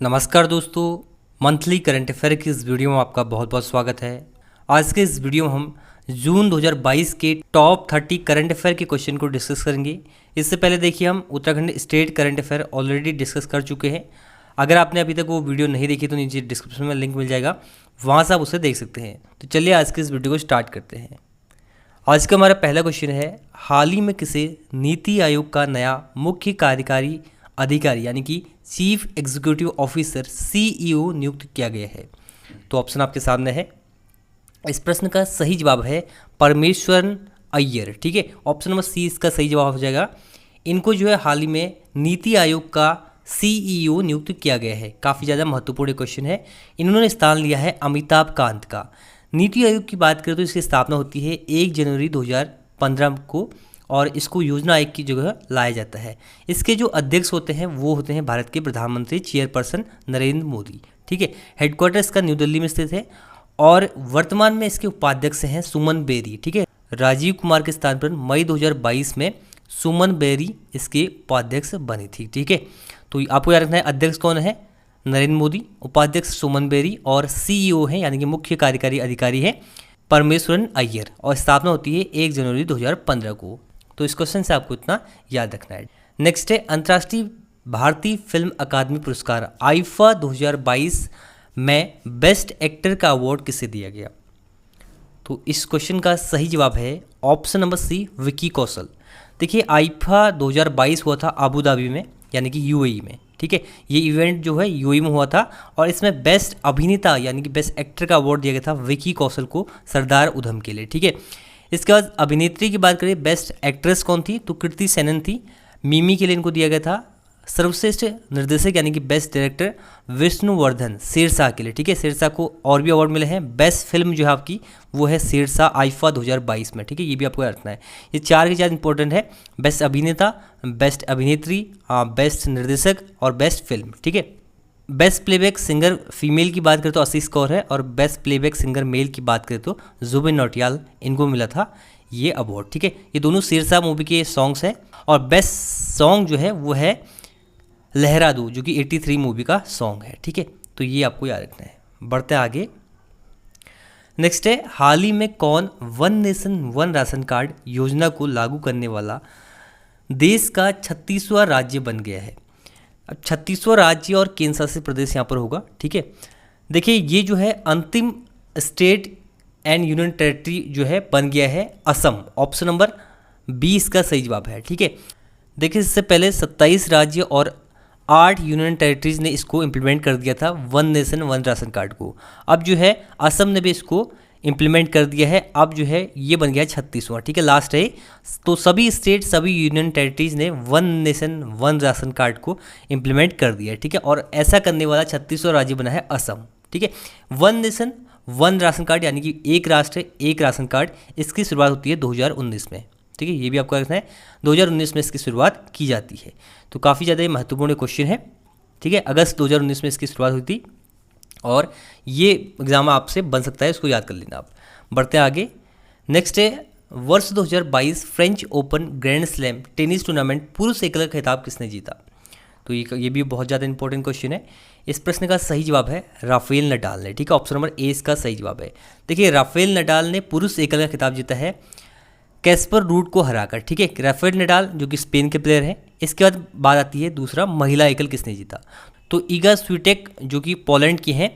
नमस्कार दोस्तों, monthly current affair की इस वीडियो में आपका बहुत बहुत स्वागत है। आज के इस वीडियो में हम जून 2022 के टॉप 30 करंट अफेयर के क्वेश्चन को डिस्कस करेंगे। इससे पहले देखिए, हम Uttarakhand state current affair already discuss कर चुके हैं। अगर आपने अभी तक वो वीडियो नहीं देखी तो नीचे डिस्क्रिप्शन में लिंक मिल जाएगा, वहाँ से आप उसे देख सकते हैं। तो चलिए आज के इस वीडियो को स्टार्ट करते हैं। आज का हमारा पहला क्वेश्चन है, हाल ही में किसे नीति आयोग का नया मुख्य कार्यकारी अधिकारी यानी कि चीफ एग्जीक्यूटिव ऑफिसर सीईओ नियुक्त किया गया है? तो ऑप्शन आपके सामने है। इस प्रश्न का सही जवाब है परमेश्वरन अय्यर। ठीक है, ऑप्शन नंबर सी इसका सही जवाब हो जाएगा। इनको जो है हाल ही में नीति आयोग का सीईओ नियुक्त किया गया है। काफ़ी ज़्यादा महत्वपूर्ण क्वेश्चन है। इन्होंने स्थान लिया है अमिताभ कांत का। नीति आयोग की बात करें तो इसकी स्थापना होती है 1 जनवरी 2015 को और इसको योजना आयोग की जगह लाया जाता है। इसके जो अध्यक्ष होते हैं वो होते हैं भारत के प्रधानमंत्री चेयरपर्सन नरेंद्र मोदी। ठीक है, हेडक्वार्टर इसका न्यू दिल्ली में स्थित है और वर्तमान में इसके उपाध्यक्ष हैं सुमन बेरी। ठीक है, राजीव कुमार के स्थान पर मई 2022 में सुमन बेरी इसके उपाध्यक्ष बनी थी। ठीक है, तो आपको याद रखना है अध्यक्ष कौन है, नरेंद्र मोदी, उपाध्यक्ष सुमन बेरी और सीईओ है यानी कि मुख्य कार्यकारी अधिकारी है परमेश्वरन अय्यर और स्थापना होती है 1 जनवरी 2015 को। तो इस क्वेश्चन से आपको इतना याद रखना है। नेक्स्ट है, अंतर्राष्ट्रीय भारतीय फिल्म अकादमी पुरस्कार आईफा 2022 में बेस्ट एक्टर का अवार्ड किसे दिया गया? तो इस क्वेश्चन का सही जवाब है ऑप्शन नंबर सी, विकी कौशल। देखिए, आईफा 2022 हुआ था अबू धाबी में यानी कि यूएई में। ठीक है, ये इवेंट जो है यूएई में हुआ था और इसमें बेस्ट अभिनेता यानी कि बेस्ट एक्टर का अवार्ड दिया गया था विकी कौशल को सरदार उधम के लिए। ठीक है, इसके बाद अभिनेत्री की बात करें, बेस्ट एक्ट्रेस कौन थी? तो कृति सेनन थी। मिमी के लिए इनको दिया गया था। सर्वश्रेष्ठ निर्देशक यानी कि बेस्ट डायरेक्टर विष्णुवर्धन शेरशाह के लिए। ठीक है, शेरशाह को और भी अवार्ड मिले हैं। बेस्ट फिल्म जो है आपकी वो है शेरशाह आईफा 2022 में। ठीक है, ये भी आपको याद रखना है। ये चार के चार इंपॉर्टेंट है, बेस्ट अभिनेता, बेस्ट अभिनेत्री, बेस्ट निर्देशक और बेस्ट फिल्म। ठीक है, बेस्ट प्लेबैक सिंगर फीमेल की बात करें तो आशीष कौर है और बेस्ट प्लेबैक सिंगर मेल की बात करें तो जुबिन नौटियाल, इनको मिला था ये अवार्ड। ठीक है, ये दोनों शेरशाह मूवी के सॉन्ग्स हैं और बेस्ट सॉन्ग जो है वो है लहरा दो जो कि 83 मूवी का सॉन्ग है। ठीक है, तो ये आपको याद रखना है। बढ़ते हैं आगे। नेक्स्ट है, हाल ही में कौन one nation one ration card योजना को लागू करने वाला देश का 36वां राज्य बन गया है? अब 36वां राज्य और केंद्र शासित प्रदेश यहाँ पर होगा। ठीक है, देखिए ये जो है अंतिम स्टेट एंड यूनियन टेरिटरी जो है बन गया है असम। ऑप्शन नंबर बी इसका सही जवाब है। ठीक है, देखिए इससे पहले 27 राज्य और 8 यूनियन टेरिटरीज ने इसको इम्प्लीमेंट कर दिया था one nation one ration card को। अब जो है असम ने भी इसको इम्प्लीमेंट कर दिया है। अब जो है ये बन गया 36वां। ठीक है, लास्ट है। तो सभी स्टेट सभी यूनियन टेरिटरीज ने one nation one ration card को इम्प्लीमेंट कर दिया है। ठीक है, और ऐसा करने वाला 36वां राज्य बना है असम। ठीक है, one nation one ration card यानी कि एक राष्ट्र एक राशन कार्ड, इसकी शुरुआत होती है 2019 में। ठीक है, ये भी आपको रखना है, 2019 में इसकी शुरुआत की जाती है। तो काफ़ी ज़्यादा महत्वपूर्ण क्वेश्चन है। ठीक है, अगस्त 2019 में इसकी शुरुआत हुई थी और ये एग्जाम आपसे बन सकता है, इसको याद कर लेना आप। बढ़ते हैं आगे। नेक्स्ट है, वर्ष 2022 French open grand slam tennis tournament पुरुष एकल का खिताब किसने जीता? तो ये भी बहुत ज़्यादा इंपॉर्टेंट क्वेश्चन है। इस प्रश्न का सही जवाब है राफेल नडाल ने। ठीक है, ऑप्शन नंबर ए इसका सही जवाब है। देखिए, राफेल नडाल ने पुरुष एकल का खिताब जीता है कैस्पर रूड को हराकर। ठीक है, राफेल नडाल जो कि स्पेन के प्लेयर हैं। इसके बाद बात आती है दूसरा महिला एकल किसने जीता? तो ईगा स्विटेक जो कि पोलैंड की हैं,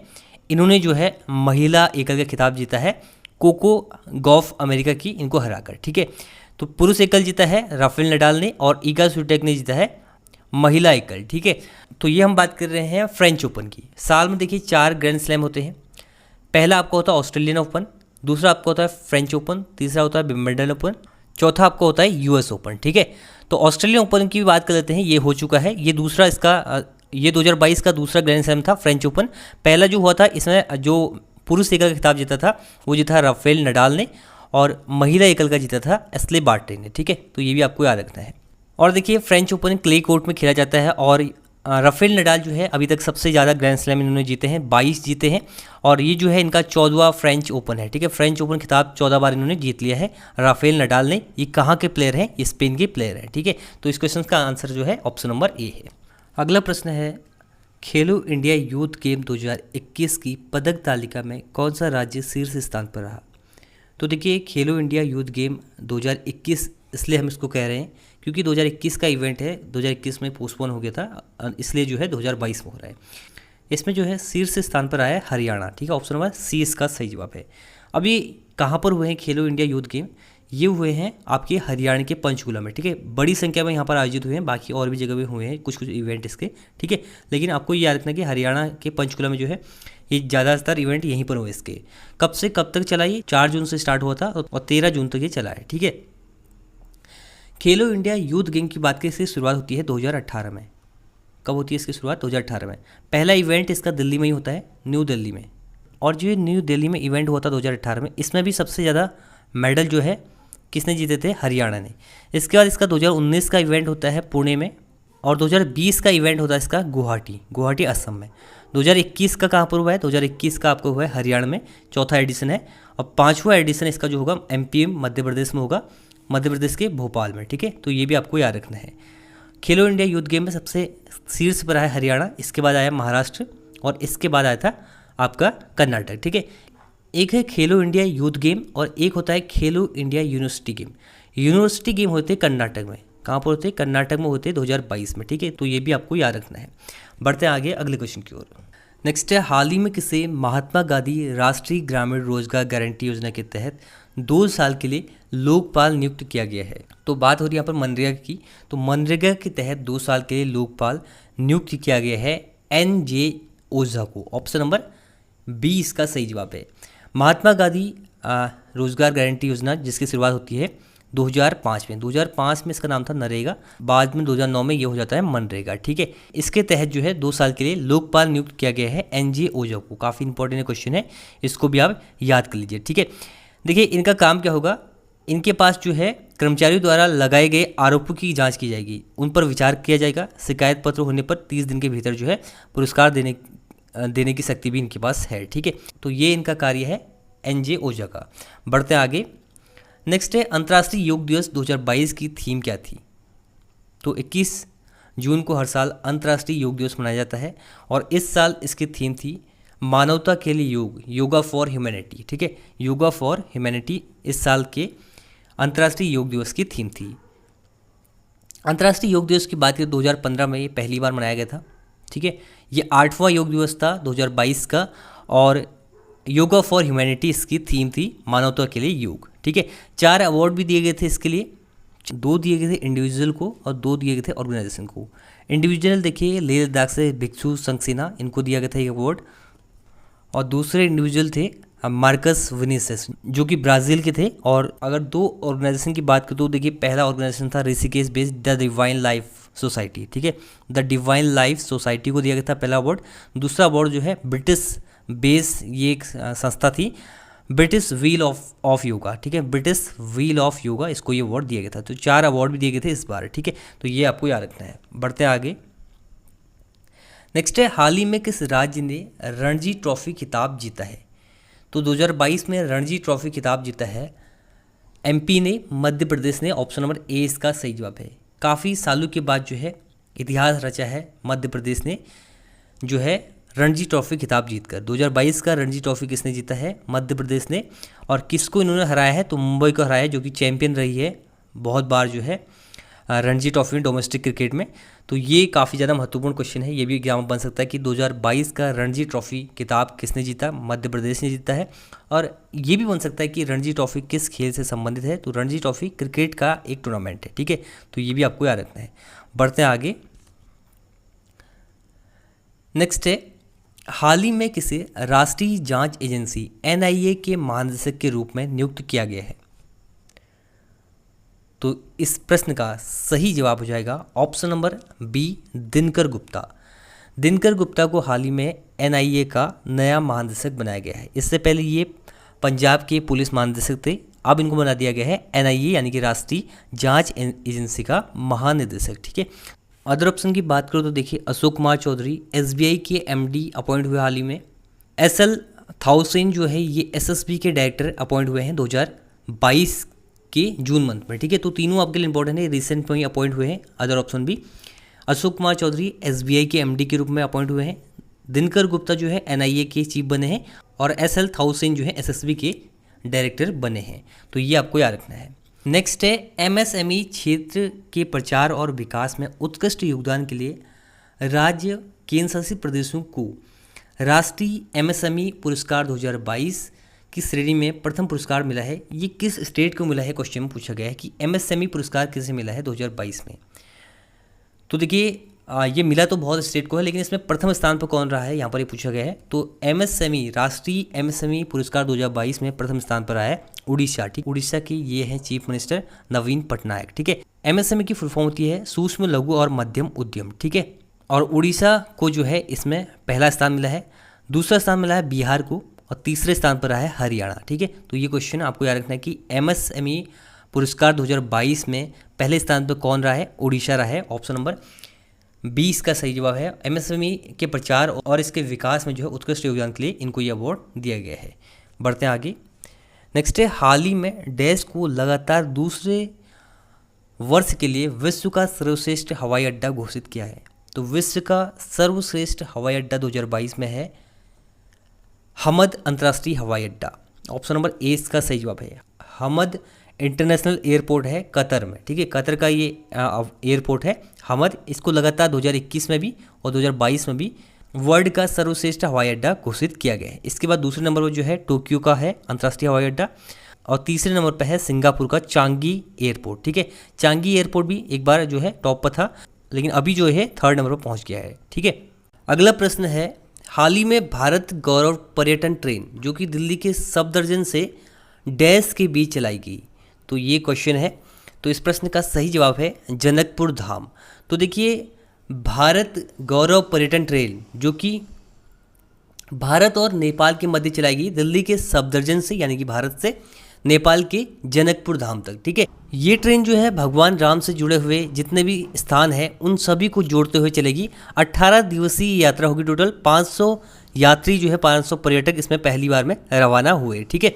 इन्होंने जो है महिला एकल का खिताब जीता है कोको गॉफ अमेरिका की, इनको हराकर। ठीक है, तो पुरुष एकल जीता है राफेल नडाल ने और ईगा स्विटेक ने जीता है महिला एकल। ठीक है, तो ये हम बात कर रहे हैं फ्रेंच ओपन की। साल में देखिए 4 ग्रैंड स्लैम होते हैं। पहला आपका होता है ऑस्ट्रेलियन ओपन, दूसरा आपका होता है फ्रेंच ओपन, तीसरा होता है विंबलडन ओपन, चौथा आपका होता है यूएस ओपन। ठीक है, तो ऑस्ट्रेलियन ओपन की भी बात कर लेते हैं, ये हो चुका है। ये दूसरा इसका ये 2022 का दूसरा ग्रैंड स्लैम था फ्रेंच ओपन। पहला जो हुआ था इसमें जो पुरुष एकल का खिताब जीता था वो जीता राफेल नडाल ने और महिला एकल का जीता था एस्ले बार्टी ने। ठीक है, तो ये भी आपको याद रखना है। और देखिए फ्रेंच ओपन क्ले कोर्ट में खेला जाता है और राफेल नडाल जो है अभी तक सबसे ज़्यादा ग्रैंड स्लैम इन्होंने जीते हैं, 22 जीते हैं और ये जो है इनका 14वां फ्रेंच ओपन है। ठीक है, फ्रेंच ओपन खिताब 14 बार इन्होंने जीत लिया है राफेल नडाल ने। ये कहाँ के प्लेयर हैं? ये स्पेन के प्लेयर हैं। ठीक है, तो इस क्वेश्चन का आंसर जो है ऑप्शन नंबर ए है। अगला प्रश्न है, खेलो इंडिया यूथ गेम 2021 की पदक तालिका में कौन सा राज्य शीर्ष स्थान पर रहा? तो देखिए, खेलो इंडिया यूथ गेम 2021 इसलिए हम इसको कह रहे हैं क्योंकि 2021 का इवेंट है, 2021 में पोस्टपोन हो गया था, इसलिए जो है 2022 में हो रहा है। इसमें जो है शीर्ष स्थान पर आया है हरियाणा। ठीक है, ऑप्शन नंबर सी इसका सही जवाब है। अब ये कहाँ पर हुए हैं खेलो इंडिया यूथ गेम? ये हुए हैं आपके हरियाणा के पंचकुला में। ठीक है, बड़ी संख्या में यहाँ पर आयोजित हुए हैं, बाकी और भी जगह भी हुए हैं कुछ कुछ इवेंट इसके। ठीक है, लेकिन आपको ये याद रखना कि हरियाणा के पंचकुला में जो है ये ज़्यादातर इवेंट यहीं पर हुए इसके। कब से कब तक चला? ये 4 जून से स्टार्ट हुआ था और 13 जून तक ये चला है। ठीक है, खेलो इंडिया यूथ गेम की बात करें, इसकी शुरुआत होती है 2018 में। कब होती है इसकी शुरुआत? 2018 में। पहला इवेंट इसका दिल्ली में ही होता है, न्यू दिल्ली में। और जो ये न्यू दिल्ली में इवेंट हुआ था 2018 में, इसमें भी सबसे ज़्यादा मेडल जो है किसने जीते थे? हरियाणा ने। इसके बाद इसका 2019 का इवेंट होता है पुणे में, और 2020 का इवेंट होता है इसका गुवाहाटी असम में। 2021 का कहाँ पर हुआ है? 2021 का आपको हुआ है हरियाणा में, चौथा एडिशन है। और 5वां एडिशन इसका जो होगा एमपी मध्य प्रदेश में होगा, मध्य प्रदेश के भोपाल में। ठीक है, तो ये भी आपको याद रखना है। खेलो इंडिया यूथ गेम में सबसे शीर्ष पर आया हरियाणा, इसके बाद आया महाराष्ट्र, और इसके बाद आया था आपका कर्नाटक। ठीक है, एक है खेलो इंडिया यूथ गेम और एक होता है खेलो India university game. University game होते हैं कर्नाटक में। कहाँ पर होते हैं? कर्नाटक में होते हैं 2022 में। ठीक है, तो ये भी आपको याद रखना है। बढ़ते हैं आगे अगले क्वेश्चन की ओर। नेक्स्ट है, हाल ही में किसे महात्मा गांधी राष्ट्रीय ग्रामीण रोजगार गारंटी योजना के तहत 2 साल के लिए लोकपाल नियुक्त किया गया है? तो बात हो रही है यहाँ पर मनरेगा की। तो मनरेगा के तहत 2 साल के लिए लोकपाल नियुक्त किया गया है NJ ओझा को। ऑप्शन नंबर बी इसका सही जवाब है। महात्मा गांधी रोजगार गारंटी योजना जिसकी शुरुआत होती है 2005 में। 2005 में इसका नाम था नरेगा, बाद में 2009 में ये हो जाता है मनरेगा। ठीक है, इसके तहत जो है 2 साल के लिए लोकपाल नियुक्त किया गया है NJ ओझा को। काफ़ी इंपॉर्टेंट क्वेश्चन है, इसको भी आप याद कर लीजिए। ठीक है, देखिए इनका काम क्या होगा, इनके पास जो है कर्मचारियों द्वारा लगाए गए आरोपों की जांच की जाएगी, उन पर विचार किया जाएगा। शिकायत पत्र होने पर 30 दिन के भीतर जो है पुरस्कार देने की शक्ति भी इनके पास है। ठीक है, तो ये इनका कार्य है NJ ओझा का। बढ़ते आगे। नेक्स्ट है, अंतर्राष्ट्रीय योग दिवस 2022 की थीम क्या थी? तो 21 जून को हर साल अंतर्राष्ट्रीय योग दिवस मनाया जाता है, और इस साल इसकी थीम थी मानवता के लिए योग, योगा फॉर ह्यूमैनिटी। ठीक है, योगा फॉर ह्यूमैनिटी इस साल के अंतर्राष्ट्रीय योग दिवस की थीम थी। अंतर्राष्ट्रीय योग दिवस की बात करें 2015 में ये पहली बार मनाया गया था। ठीक है, ये 8वां योग दिवस था 2022 का, और योगा फॉर ह्यूमैनिटी इसकी थीम थी, मानवता के लिए योग। ठीक है, 4 अवार्ड भी दिए गए थे इसके लिए। 2 दिए गए थे इंडिविजुअल को और 2 दिए गए थे ऑर्गेनाइजेशन को। इंडिविजुअल देखिए लेह लद्दाख से भिक्षु सक्सेना, इनको दिया गया था ये अवार्ड, और दूसरे इंडिविजुअल थे मार्कस विनीसियस जो कि ब्राज़ील के थे। और अगर 2 ऑर्गेनाइजेशन की बात करें तो देखिए पहला ऑर्गेनाइजेशन था Rishikesh based the divine life society. ठीक है, द डिवाइन लाइफ सोसाइटी को दिया गया था पहला अवार्ड। दूसरा अवार्ड जो है ब्रिटिश बेस, ये एक संस्था थी, ब्रिटिश व्हील ऑफ योगा। ठीक है, ब्रिटिश व्हील ऑफ योगा, इसको ये अवार्ड दिया गया था। तो 4 अवार्ड भी दिए गए थे इस बार। ठीक है, तो ये आपको याद रखना है। बढ़ते हैं आगे। नेक्स्ट है, हाल ही में किस राज्य ने रणजी ट्रॉफी खिताब जीता है? तो 2022 में रणजी ट्रॉफी खिताब जीता है MP ने, मध्य प्रदेश ने। ऑप्शन नंबर ए इसका सही जवाब है। काफ़ी सालों के बाद जो है इतिहास रचा है मध्य प्रदेश ने, जो है रणजी ट्रॉफी खिताब जीतकर। 2022 का रणजी ट्रॉफी किसने जीता है? मध्य प्रदेश ने। और किसको इन्होंने हराया है? तो मुंबई को हराया है, जो कि चैंपियन रही है बहुत बार जो है रणजी ट्रॉफी में डोमेस्टिक क्रिकेट में। तो ये काफ़ी ज़्यादा महत्वपूर्ण क्वेश्चन है, ये भी एग्जाम बन सकता है कि 2022 का रणजी ट्रॉफी खिताब किसने जीता? मध्य प्रदेश ने जीता है। और ये भी बन सकता है कि रणजी ट्रॉफी किस खेल से संबंधित है? तो रणजी ट्रॉफी क्रिकेट का एक टूर्नामेंट है। ठीक है, तो ये भी आपको याद रखना है। बढ़ते हैं आगे। नेक्स्ट है, हाल ही में किसे राष्ट्रीय जांच एजेंसी NIA के महानिदेशक के रूप में नियुक्त किया गया है? तो इस प्रश्न का सही जवाब हो जाएगा option number B, Dinkar Gupta. Dinkar Gupta को हाल ही में NIA का नया महानिदेशक बनाया गया है। इससे पहले ये पंजाब के पुलिस महानिदेशक थे, अब इनको बना दिया गया है NIA यानी कि राष्ट्रीय जांच एजेंसी का महानिदेशक। ठीक है, अदर ऑप्शन की बात करो तो देखिए अशोक कुमार चौधरी SBI के MD अपॉइंट हुए हाल ही में। SL थाउसेन जो है ये SSB के डायरेक्टर अपॉइंट हुए हैं 2022 के जून मंथ में। ठीक है, तो तीनों आपके लिए इंपॉर्टेंट है, रिसेंट में ही अपॉइंट हुए हैं। अदर ऑप्शन भी अशोक कुमार चौधरी एसबीआई के एमडी के रूप में अपॉइंट हुए हैं। दिनकर गुप्ता जो है एनआईए के चीफ बने हैं और एसएल थाउसेन जो है एसएसबी के डायरेक्टर बने हैं। तो ये आपको याद रखना है। नेक्स्ट है एमएसएमई क्षेत्र के प्रचार और विकास में उत्कृष्ट योगदान के लिए राज्य केंद्र शासित प्रदेशों को राष्ट्रीय एमएसएमई पुरस्कार 2022 की श्रेणी में प्रथम पुरस्कार मिला है। ये किस स्टेट को मिला है, क्वेश्चन में पूछा गया है कि एमएसएमई पुरस्कार किसे मिला है 2022 में। तो देखिए ये मिला तो बहुत स्टेट को है, लेकिन इसमें प्रथम स्थान पर कौन रहा है यहाँ पर ये पूछा गया है। तो एमएसएमई राष्ट्रीय एमएसएमई पुरस्कार 2022 में प्रथम स्थान पर आया है उड़ीसा। ठीक, उड़ीसा के ये हैं चीफ मिनिस्टर नवीन पटनायक। ठीक है, एमएसएमई की फुल फॉर्म होती है सूक्ष्म लघु और मध्यम उद्यम। ठीक है, और उड़ीसा को जो है इसमें पहला स्थान मिला है, दूसरा स्थान मिला है बिहार को और तीसरे स्थान पर रहा है हरियाणा। ठीक है, तो ये क्वेश्चन आपको याद रखना है कि एमएसएमई पुरस्कार 2022 में पहले स्थान पर कौन रहा है, उड़ीसा रहा है। ऑप्शन नंबर 20 का सही जवाब है। एमएसएमई के प्रचार और इसके विकास में जो है उत्कृष्ट योगदान के लिए इनको ये अवार्ड दिया गया है। बढ़ते हैं आगे। नेक्स्ट है हाल ही में डैश को लगातार दूसरे वर्ष के लिए विश्व का सर्वश्रेष्ठ हवाई अड्डा घोषित किया है। तो विश्व का सर्वश्रेष्ठ हवाई अड्डा 2022 में है हमद अंतर्राष्ट्रीय हवाई अड्डा। ऑप्शन नंबर ए इसका सही जवाब है। हमद इंटरनेशनल एयरपोर्ट है कतर में। ठीक है, कतर का ये एयरपोर्ट है हमद। इसको लगातार 2021 में भी और 2022 में भी वर्ल्ड का सर्वश्रेष्ठ हवाई अड्डा घोषित किया गया है। इसके बाद दूसरे नंबर पर जो है टोक्यो का है अंतर्राष्ट्रीय हवाई अड्डा और तीसरे नंबर पर है सिंगापुर का चांगी एयरपोर्ट। ठीक है, चांगी एयरपोर्ट भी एक बार जो है टॉप पर था, लेकिन अभी जो है थर्ड नंबर पर पहुंच गया है। ठीक है, अगला प्रश्न है हाल ही में भारत गौरव पर्यटन ट्रेन जो कि दिल्ली के सफदरजंग से डैश के बीच चलाई गई। तो ये क्वेश्चन है। तो इस प्रश्न का सही जवाब है जनकपुर धाम। तो देखिए भारत गौरव पर्यटन ट्रेन जो कि भारत और नेपाल के मध्य चलाई गई दिल्ली के सफदरजंग से, यानी कि भारत से नेपाल के जनकपुर धाम तक। ठीक है, ये ट्रेन जो है भगवान राम से जुड़े हुए जितने भी स्थान हैं उन सभी को जोड़ते हुए चलेगी। 18 दिवसीय यात्रा होगी। टोटल 500 यात्री जो है 500 पर्यटक इसमें पहली बार में रवाना हुए। ठीक है,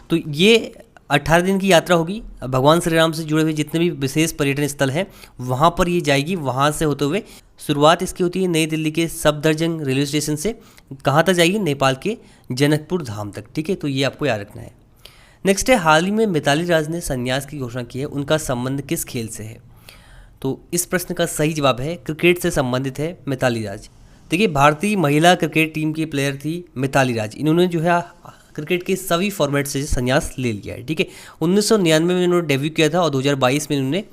तो ये 18 दिन की यात्रा होगी। भगवान श्री राम से जुड़े हुए जितने भी विशेष पर्यटन स्थल हैं वहाँ पर ये जाएगी। वहाँ से होते हुए शुरुआत इसकी होती है नई दिल्ली के सफदरजंग रेलवे स्टेशन से। कहाँ तक जाएगी, नेपाल के जनकपुर धाम तक। ठीक है, तो ये आपको याद रखना है। नेक्स्ट है हाल ही में मिताली राज ने संन्यास की घोषणा की है, उनका संबंध किस खेल से है। तो इस प्रश्न का सही जवाब है क्रिकेट से संबंधित है मिताली राज। देखिए भारतीय महिला क्रिकेट टीम की प्लेयर थी मिताली राज। इन्होंने जो है क्रिकेट के सभी फॉर्मेट से संन्यास ले लिया है। ठीक है, 1999 में इन्होंने डेब्यू किया था और 2022 में इन्होंने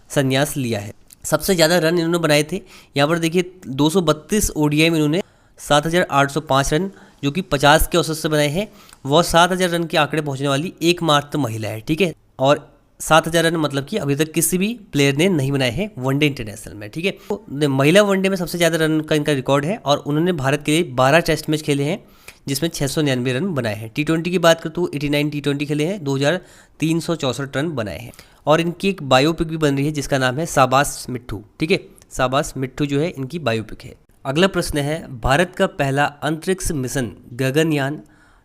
संन्यास लिया है। सबसे ज़्यादा रन इन्होंने बनाए थे। यहाँ पर देखिए 232 ओडीआई में इन्होंने 7,805 रन जो कि 50 के औसत से बनाए हैं। वह 7,000 रन के आंकड़े पहुँचने वाली एकमात्र महिला है। ठीक है, और 7,000 रन मतलब कि अभी तक किसी भी प्लेयर ने नहीं बनाए हैं वनडे इंटरनेशनल में। ठीक है, तो महिला वनडे में सबसे ज़्यादा रन का इनका रिकॉर्ड है और उन्होंने भारत के लिए 12 टेस्ट मैच खेले हैं जिसमें 699 रन बनाए हैं। T20 की बात करें तो 89 T20 खेले हैं, 2,364 रन बनाए हैं। और इनकी एक बायोपिक भी बन रही है जिसका नाम है शाबाश मिट्ठू। ठीक है, शाबाश मिट्ठू जो है इनकी बायोपिक है। अगला प्रश्न है भारत का पहला अंतरिक्ष मिशन गगनयान,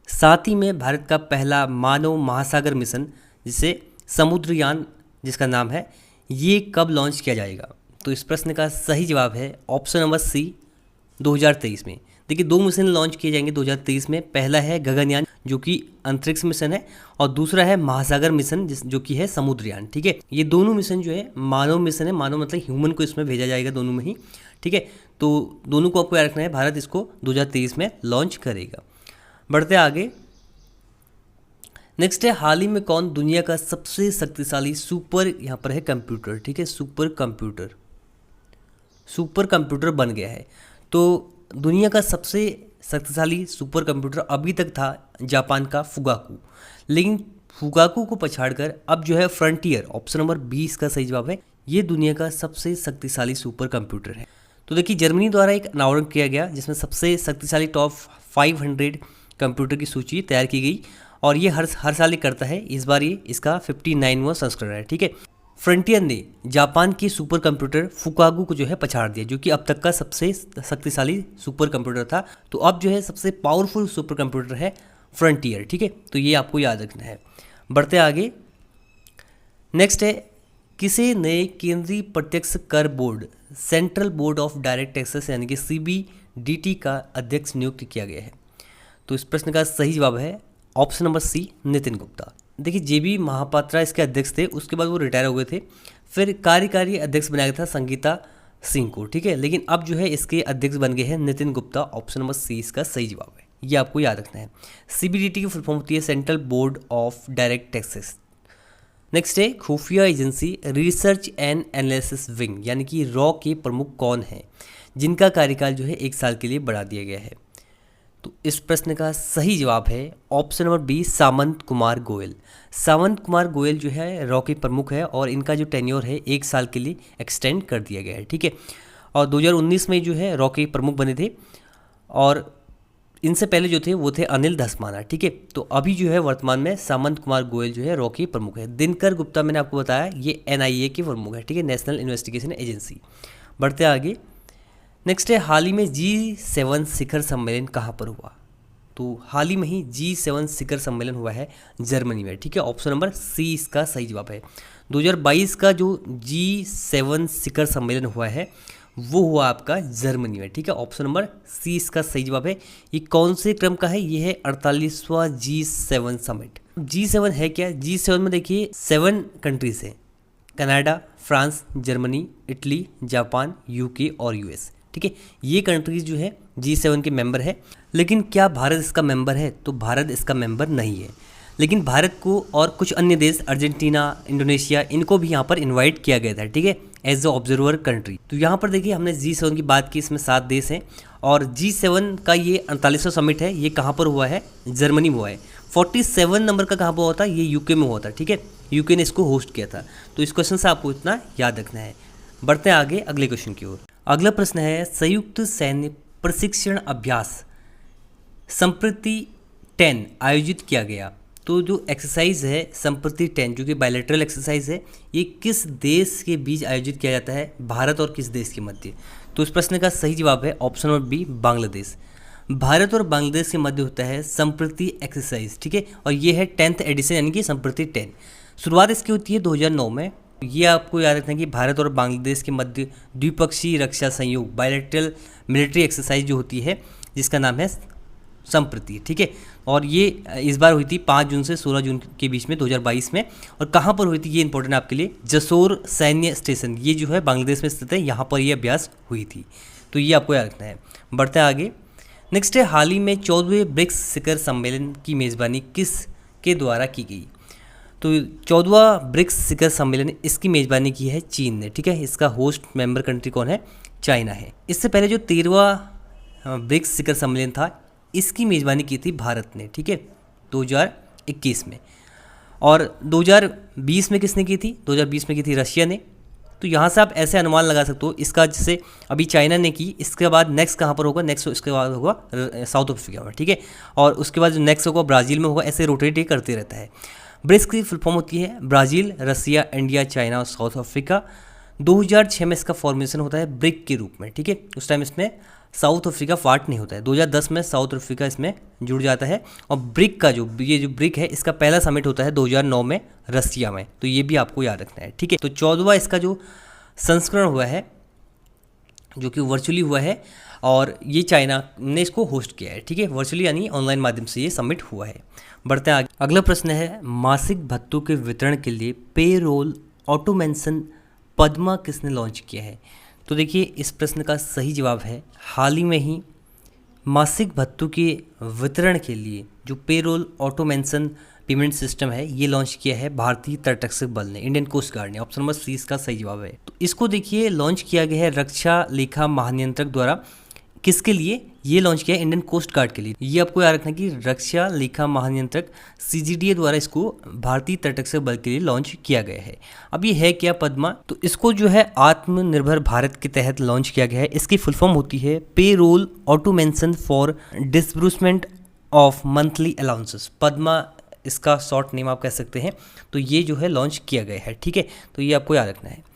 साथ ही में भारत का पहला मानव महासागर मिशन जिसे समुद्रयान जिसका नाम है, ये कब लॉन्च किया जाएगा। तो इस प्रश्न का सही जवाब है ऑप्शन नंबर सी 2023 में। देखिए 2 मिशन लॉन्च किए जाएंगे 2023 में। पहला है गगनयान जो कि अंतरिक्ष मिशन है और दूसरा है महासागर मिशन जो कि है समुद्रयान। ठीक है, ये दोनों मिशन जो है मानव मिशन है, मानव मतलब ह्यूमन को इसमें भेजा जाएगा दोनों में ही। ठीक है, तो दोनों को आपको याद रखना है, भारत इसको 2023 में लॉन्च करेगा। बढ़ते आगे। नेक्स्ट है हाल ही में कौन दुनिया का सबसे शक्तिशाली सुपर, यहाँ पर है कंप्यूटर। ठीक है, सुपर कंप्यूटर बन गया है। तो दुनिया का सबसे शक्तिशाली सुपर कंप्यूटर अभी तक था जापान का फुगाकू, लेकिन फुगाकू को पछाड़कर अब जो है फ्रंटियर, ऑप्शन नंबर 20 का सही जवाब है, ये दुनिया का सबसे शक्तिशाली सुपर कंप्यूटर है। तो देखिए जर्मनी द्वारा एक अनावरण किया गया जिसमें सबसे शक्तिशाली टॉप 500 कंप्यूटर की सूची तैयार की गई और ये हर साल ये करता है। इस बार ये इसका 59वां संस्करण है। ठीक है, फ्रंटियर ने जापान के सुपर कंप्यूटर फुकागू को जो है पछाड़ दिया जो कि अब तक का सबसे शक्तिशाली सुपर कंप्यूटर था। तो अब जो है सबसे पावरफुल सुपर कंप्यूटर है फ्रंटियर। ठीक है, तो ये आपको याद रखना है। बढ़ते आगे। नेक्स्ट है किसे नए केंद्रीय प्रत्यक्ष कर board central board of direct taxes यानी कि CBDT का अध्यक्ष नियुक्त किया गया है? तो इस प्रश्न का सही जवाब है option number C, Nitin Gupta. देखिए JB महापात्रा इसके अध्यक्ष थे, उसके बाद वो रिटायर हो गए थे, फिर कार्यकारी अध्यक्ष बनाया गया था संगीता सिंह को, ठीक है। लेकिन अब जो है इसके अध्यक्ष बन गए हैं Nitin Gupta. Option number C इसका सही जवाब है, ये आपको याद रखना है। CBDT की फुल फॉर्म होती है central board of direct taxes. Next है खुफिया agency research and analysis wing यानी कि रॉ के प्रमुख कौन हैं जिनका कार्यकाल जो है 1 साल के लिए बढ़ा दिया गया है? तो इस प्रश्न का सही जवाब है ऑप्शन नंबर बी, सामंत कुमार गोयल। सामंत कुमार गोयल जो है रॉ के प्रमुख है और इनका जो टेन्योर है 1 साल के लिए एक्सटेंड कर दिया गया है, ठीक है। और 2019 में जो है रॉ के प्रमुख बने थे और इनसे पहले जो थे वो थे अनिल धस्माना, ठीक है। तो अभी जो है वर्तमान में सामंत कुमार गोयल जो है रॉ के प्रमुख है। दिनकर गुप्ता मैंने आपको बताया ये NIA के प्रमुख है, ठीक है, नेशनल इन्वेस्टिगेशन एजेंसी। बढ़ते आगे। नेक्स्ट है हाल ही में G7 शिखर सम्मेलन कहाँ पर हुआ? तो हाल ही में ही G7 शिखर सम्मेलन हुआ है जर्मनी में, ठीक है। ऑप्शन नंबर सी इसका सही जवाब है। 2022 का जो G7 शिखर सम्मेलन हुआ है वो हुआ आपका जर्मनी में, ठीक है। ऑप्शन नंबर सी इसका सही जवाब है। ये कौन से क्रम का है? ये है 48वां G7 समिट। G7 है क्या? G7 में देखिए 7 कंट्रीज हैं, Canada, France, Germany, Italy, Japan, UK और US, ठीक है। ये कंट्रीज जो है G7 के मेंबर है। लेकिन क्या भारत इसका मेंबर है? तो भारत इसका मेंबर नहीं है। लेकिन भारत को और कुछ अन्य देश अर्जेंटीना, इंडोनेशिया, इनको भी यहाँ पर इनवाइट किया गया था, ठीक है, एज अ ऑब्जर्वर कंट्री। तो यहाँ पर देखिए हमने G7 की बात की, इसमें 7 देश हैं और G7 का ये 48वां समिट है, ये कहाँ पर हुआ है? जर्मनी में हुआ है। 47 नंबर का कहाँ पर हुआ था? ये UK में हुआ था, ठीक है। UK ने इसको होस्ट किया था। तो इस क्वेश्चन से आपको इतना याद रखना है। बढ़ते हैं आगे अगले क्वेश्चन की ओर। अगला प्रश्न है संयुक्त सैन्य प्रशिक्षण अभ्यास संप्रति 10 आयोजित किया गया। तो जो एक्सरसाइज है संप्रति 10 जो कि बायलैटरल एक्सरसाइज है, ये किस देश के बीच आयोजित किया जाता है? भारत और किस देश के मध्य? तो इस प्रश्न का सही जवाब है option number B, Bangladesh. Bharat और बांग्लादेश के मध्य होता है संप्रति एक्सरसाइज, ठीक है। और ये है 10th एडिशन यानी कि संप्रति 10। शुरुआत इसकी होती है 2009 में। ये आपको याद रखना है कि भारत और बांग्लादेश के मध्य द्विपक्षीय रक्षा सहयोग बायलैटरल मिलिट्री एक्सरसाइज जो होती है जिसका नाम है संप्रति, ठीक है। और ये इस बार हुई थी 5 जून से 16 जून के बीच में 2022 में। और कहाँ पर हुई थी ये इंपॉर्टेंट आपके लिए, जसोर सैन्य स्टेशन, ये जो है बांग्लादेश में स्थित है, यहाँ पर ये अभ्यास हुई थी। तो ये आपको याद रखना है। बढ़ते हैं आगे। नेक्स्ट है हाल ही में 14वें ब्रिक्स शिखर सम्मेलन की मेज़बानी किस के द्वारा की गई? तो 14वां ब्रिक्स शिखर सम्मेलन इसकी मेज़बानी की है चीन ने, ठीक है। इसका होस्ट मेंबर कंट्री कौन है? चाइना है। इससे पहले जो 13वां ब्रिक्स शिखर सम्मेलन था इसकी मेज़बानी की थी भारत ने, ठीक है, 2021 में। और 2020 में किसने की थी? 2020 में की थी रशिया ने। तो यहाँ से आप ऐसे अनुमान लगा सकते हो इसका, जैसे अभी चाइना ने की, इसके बाद नेक्स्ट कहाँ पर होगा? नेक्स्ट इसके बाद होगा साउथ अफ्रीका में, ठीक है। और उसके बाद जो नेक्स्ट होगा ब्राज़ील में होगा, ऐसे रोटेट ही करते रहता है। ब्रिक्स की फुल फॉर्म होती है ब्राज़ील, रसिया, इंडिया, चाइना और साउथ अफ्रीका। 2006 में इसका फॉर्मेशन होता है ब्रिक के रूप में, ठीक है। उस टाइम इसमें साउथ अफ्रीका पार्ट नहीं होता है। 2010 में साउथ अफ्रीका इसमें जुड़ जाता है। और ब्रिक का जो ब्रिक है इसका पहला समिट होता है 2009 में रसिया में। तो ये भी आपको याद रखना है, ठीक है। तो 14वां इसका जो संस्करण हुआ है जो कि वर्चुअली हुआ है और ये चाइना ने इसको होस्ट किया है, ठीक है, वर्चुअली यानी ऑनलाइन माध्यम से ये समिट हुआ है। बढ़ते हैं आगे। अगला प्रश्न है मासिक भत्तों के वितरण के लिए पे रोल ऑटोमेशन पद्मा किसने लॉन्च किया है? तो देखिए इस प्रश्न का सही जवाब है हाल ही में ही मासिक भत्तों के वितरण के लिए जो पे रोल ऑटोमेशन पेमेंट सिस्टम है ये लॉन्च किया है भारतीय तटरक्षक बल ने, इंडियन कोस्ट गार्ड ने। ऑप्शन नंबर सी इसका सही जवाब है। तो इसको देखिए लॉन्च किया गया है रक्षा लेखा महानियंत्रक द्वारा। किसके लिए ये लॉन्च किया है? इंडियन कोस्ट गार्ड के लिए। ये आपको याद रखना कि रक्षा लेखा महानियंत्रक CGDA द्वारा इसको भारतीय तटरक्षक बल के लिए लॉन्च किया गया है। अब ये है क्या पद्मा? तो इसको जो है आत्मनिर्भर भारत के तहत लॉन्च किया गया है। इसकी फुल फॉर्म होती है payroll automation for disbursement of monthly allowances. PADMA इसका शॉर्ट नेम आप कह सकते हैं। तो ये जो है लॉन्च किया गया है, ठीक है। तो ये आपको याद रखना है।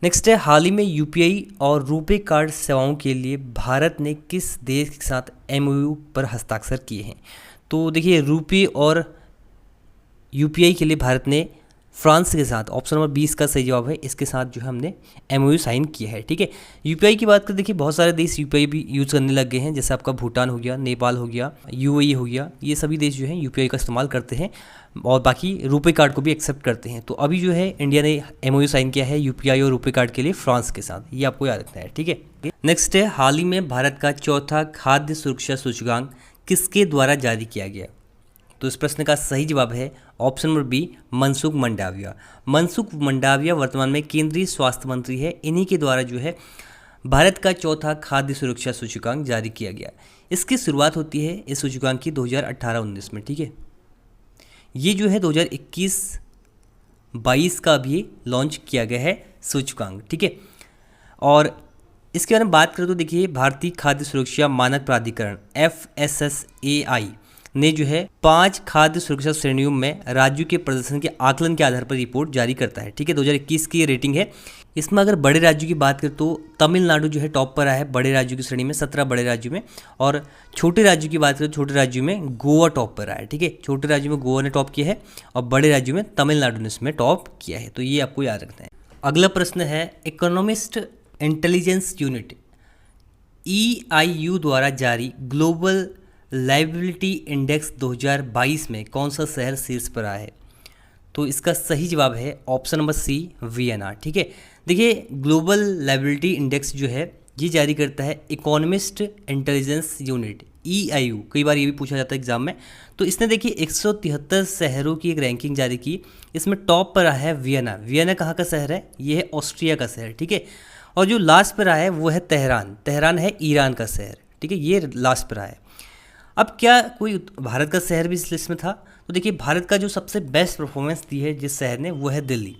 नेक्स्ट है हाल ही में UPI और रुपे कार्ड सेवाओं के लिए भारत ने किस देश के साथ MOU पर हस्ताक्षर किए हैं? तो देखिए रुपे और UPI के लिए भारत ने फ्रांस के साथ। ऑप्शन नंबर 20 का सही जवाब है, इसके साथ जो है हमने एमओयू साइन किया है। ठीक है, यूपीआई की बात करें, देखिए बहुत सारे देश यूपीआई भी यूज़ करने लग गए हैं, जैसे आपका भूटान हो गया, नेपाल हो गया, यूएई हो गया, ये सभी देश जो है यूपीआई का इस्तेमाल करते हैं और बाकी रुपे कार्ड को भी एक्सेप्ट करते हैं। तो अभी जो है इंडिया ने एमओयू साइन किया है यूपीआई और रुपे कार्ड के लिए फ्रांस के साथ, ये आपको याद रखना है। ठीक है, नेक्स्ट है, हाल ही में भारत का चौथा खाद्य सुरक्षा सूचकांक किसके द्वारा जारी किया गया? तो इस प्रश्न का सही जवाब है option number B, Mansukh Mandaviya. Mansukh Mandaviya वर्तमान में केंद्रीय स्वास्थ्य मंत्री है, इन्हीं के द्वारा जो है भारत का चौथा खाद्य सुरक्षा सूचकांक जारी किया गया। इसकी शुरुआत होती है इस सूचकांक की 2018-19 में। ठीक है, ये जो है 2021-22 का भी लॉन्च किया गया है सूचकांक। ठीक है, और इसके बारे में बात करें तो देखिए भारतीय खाद्य सुरक्षा मानक प्राधिकरण FSSAI ने जो है 5 खाद्य सुरक्षा श्रेणियों में राज्यों के प्रदर्शन के आकलन के आधार पर रिपोर्ट जारी करता है। ठीक है, 2021 की ये रेटिंग है। इसमें अगर बड़े राज्यों की बात करें तो तमिलनाडु जो है टॉप पर आया है बड़े राज्यों की श्रेणी में, 17 बड़े राज्यों में, और छोटे राज्यों की बात करें तो छोटे राज्यों में गोवा टॉप पर आया है। ठीक है, छोटे राज्यों में गोवा ने टॉप किया है और बड़े राज्यों में तमिलनाडु ने इसमें टॉप किया है, तो ये आपको याद रखना है। अगला प्रश्न है, इकोनॉमिस्ट इंटेलिजेंस यूनिट EIU द्वारा जारी ग्लोबल लाइबिलिटी इंडेक्स 2022 में कौन सा शहर शीर्ष पर आया है? तो इसका सही जवाब है ऑप्शन नंबर सी, वियना। ठीक है, देखिए ग्लोबल लाइबिलिटी इंडेक्स जो है ये जारी करता है इकोनॉमिस्ट इंटेलिजेंस यूनिट EIU, कई बार ये भी पूछा जाता है एग्जाम में। तो इसने देखिए 173 शहरों की एक रैंकिंग जारी की, इसमें टॉप पर आया है वियना। वियना कहाँ का शहर है? ये है ऑस्ट्रिया का शहर। ठीक है, और जो लास्ट पर आया है वो है तेहरान। तेहरान है ईरान का शहर। ठीक है, ये लास्ट पर आया है। अब क्या कोई भारत का शहर भी इस लिस्ट में था? तो देखिए भारत का जो सबसे बेस्ट परफॉर्मेंस दी है जिस शहर ने वो है दिल्ली,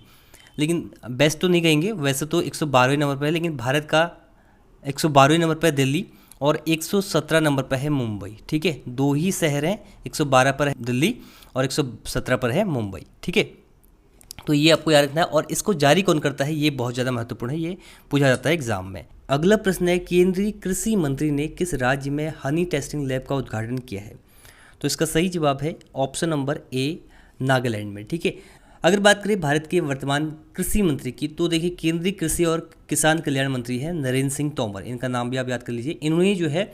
लेकिन बेस्ट तो नहीं कहेंगे, वैसे तो 112वें नंबर पर है, लेकिन भारत का 112वें नंबर पर है दिल्ली और 117 नंबर पर है मुंबई। ठीक है, 2 ही शहर हैं, 112 पर है दिल्ली और 117 पर है मुंबई। ठीक है, तो ये आपको याद रखना है, और इसको जारी कौन करता है ये बहुत ज़्यादा महत्वपूर्ण है, ये पूछा जाता है एग्जाम में। अगला प्रश्न है, केंद्रीय कृषि मंत्री ने किस राज्य में हनी टेस्टिंग लैब का उद्घाटन किया है? तो इसका सही जवाब है ऑप्शन नंबर ए, नागालैंड में। ठीक है, अगर बात करें भारत के वर्तमान कृषि मंत्री की, तो देखिए केंद्रीय कृषि और किसान कल्याण मंत्री हैं नरेंद्र सिंह तोमर, इनका नाम भी आप याद कर लीजिए। इन्होंने जो है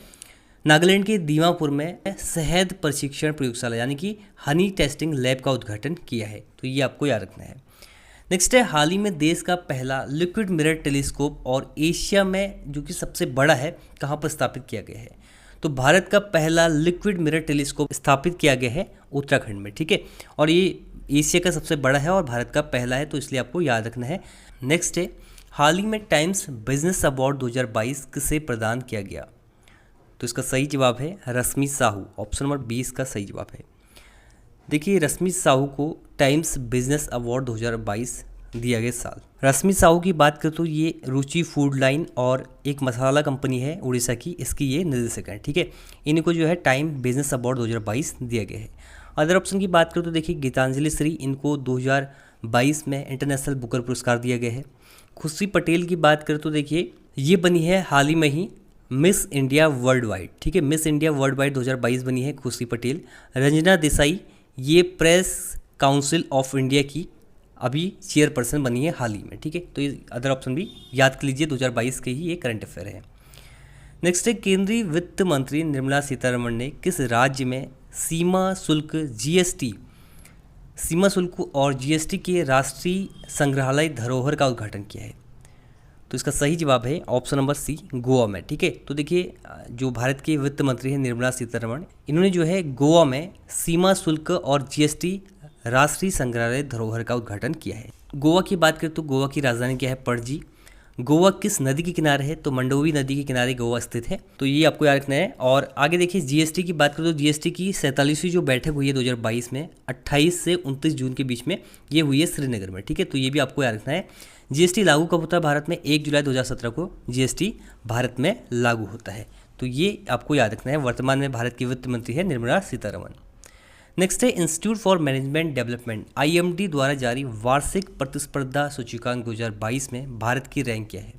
नागालैंड के दीमापुर में शहद प्रशिक्षण प्रयोगशाला यानी कि हनी टेस्टिंग लैब का उद्घाटन किया है, तो ये आपको याद रखना है। नेक्स्ट है, हाल ही में देश का पहला लिक्विड मिरर टेलीस्कोप और एशिया में जो कि सबसे बड़ा है कहाँ पर स्थापित किया गया है? तो भारत का पहला लिक्विड मिरर टेलीस्कोप स्थापित किया गया है उत्तराखंड में। ठीक है, और ये एशिया का सबसे बड़ा है और भारत का पहला है, तो इसलिए आपको याद रखना है। नेक्स्ट है, हाल ही में टाइम्स बिजनेस अवार्ड 2022 किसे प्रदान किया गया? तो इसका सही जवाब है रश्मि साहू। ऑप्शन नंबर 20 का सही जवाब है। देखिए रश्मि साहू को टाइम्स बिजनेस अवार्ड 2022 दिया गया साल। रश्मि साहू की बात करें तो ये रुचि फूड लाइन और एक मसाला कंपनी है उड़ीसा की, इसकी ये निदेशक है। ठीक है, इनको जो है टाइम बिजनेस अवार्ड 2022 दिया गया है। अदर ऑप्शन की बात करें तो देखिए गीतांजलि श्री, इनको 2022 में इंटरनेशनल बुकर पुरस्कार दिया गया है। खुशी पटेल की बात करें तो देखिए ये बनी है हाल ही में ही मिस इंडिया वर्ल्ड वाइड। ठीक है, मिस इंडिया वर्ल्ड वाइड 2022 बनी है खुशी पटेल। रंजना देसाई ये प्रेस काउंसिल ऑफ इंडिया की अभी चेयरपर्सन बनी है हाल ही में। ठीक है, तो ये अदर ऑप्शन भी याद कर लीजिए, 2022 के ही ये करंट अफेयर है। नेक्स्ट है, केंद्रीय वित्त मंत्री निर्मला सीतारमण ने किस राज्य में सीमा शुल्क और जीएसटी के राष्ट्रीय संग्रहालय धरोहर का उद्घाटन किया है? तो इसका सही जवाब है ऑप्शन नंबर सी, गोवा में। ठीक है, तो देखिए जो भारत के वित्त मंत्री हैं निर्मला सीतारमण, इन्होंने जो है गोवा में सीमा शुल्क और जीएसटी राष्ट्रीय संग्रहालय धरोहर का उद्घाटन किया है। गोवा की बात करें तो गोवा की राजधानी क्या है? पणजी। गोवा किस नदी के किनारे है? तो मंडोवी नदी के किनारे गोवा स्थित है, तो ये आपको याद रखना है। और आगे देखिए जीएसटी की बात करें तो जीएसटी की 47वीं जो बैठक हुई है 2022 में 28 से 29 जून के बीच में ये हुई है श्रीनगर में। ठीक है, तो ये भी आपको याद रखना है। जीएसटी लागू कब होता है भारत में? 1 जुलाई 2017 को जीएसटी भारत में लागू होता है, तो ये आपको याद रखना है। वर्तमान में भारत की वित्त मंत्री है निर्मला सीतारमण। नेक्स्ट है, institute for management development IMD द्वारा जारी वार्षिक प्रतिस्पर्धा सूचकांक 2022 में भारत की रैंक क्या है?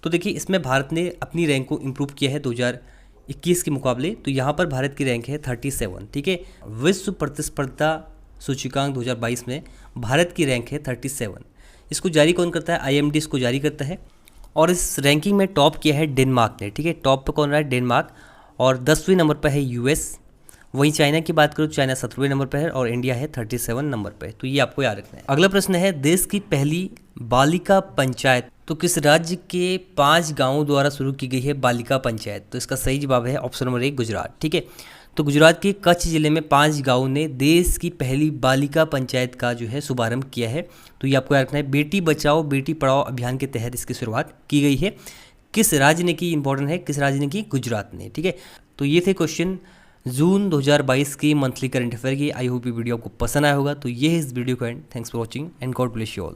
तो देखिए इसमें भारत ने अपनी रैंक को इम्प्रूव किया है 2021 के मुकाबले, तो यहाँ पर भारत की रैंक है 37। ठीक है, विश्व प्रतिस्पर्धा सूचकांक 2022 में भारत की रैंक है 37। इसको जारी कौन करता है? IMD इसको जारी करता है। और इस रैंकिंग में टॉप किया है डेनमार्क ने, ठीक है। टॉप पे कौन रहा है? डेनमार्क। और 10वें नंबर पर है US। वहीं चाइना की बात करूँ, चाइना 17वें नंबर पर है और इंडिया है 37 नंबर पर। तो ये आपको याद रखना है। अगला प्रश्न है, देश की पहली बालिका पंचायत तो किस राज्य के 5 गांवों द्वारा शुरू की गई है बालिका पंचायत? तो इसका सही जवाब है ऑप्शन नंबर 1 गुजरात, ठीक है। तो गुजरात के कच्छ जिले में 5 गांवों ने देश की पहली बालिका पंचायत का जो है शुभारंभ किया है। तो ये आपको याद रखना है। बेटी बचाओ बेटी पढ़ाओ अभियान के तहत इसकी शुरुआत की गई है। किस राज्य ने की? इंपॉर्टेंट है, किस राज्य ने की? गुजरात ने, ठीक है। तो ये थे क्वेश्चन जून 2022 की मंथली करंट अफेयर की। आई होप ये वीडियो आपको पसंद आया होगा। तो ये है इस वीडियो का and. Thanks for watching and God bless you all.